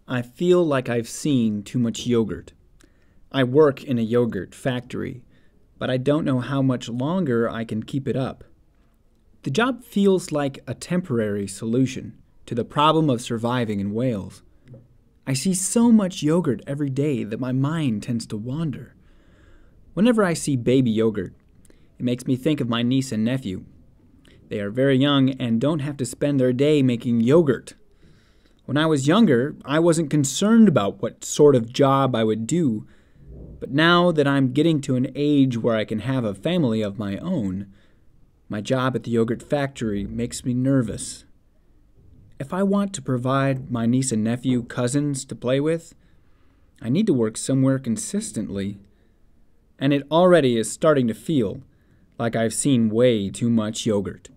I feel like I've seen too much yogurt. I work in a yogurt factory, but I don't know how much longer I can keep it up. The job feels like a temporary solution to the problem of surviving in Wales. I see so much yogurt every day that my mind tends to wander. Whenever I see baby yogurt, it makes me think of my niece and nephew. They are very young and don't have to spend their day making yogurt. When I was younger, I wasn't concerned about what sort of job I would do, but now that I'm getting to an age where I can have a family of my own, my job at the yogurt factory makes me nervous. If I want to provide my niece and nephew cousins to play with, I need to work somewhere consistently. And it already is starting to feel like I've seen way too much yogurt.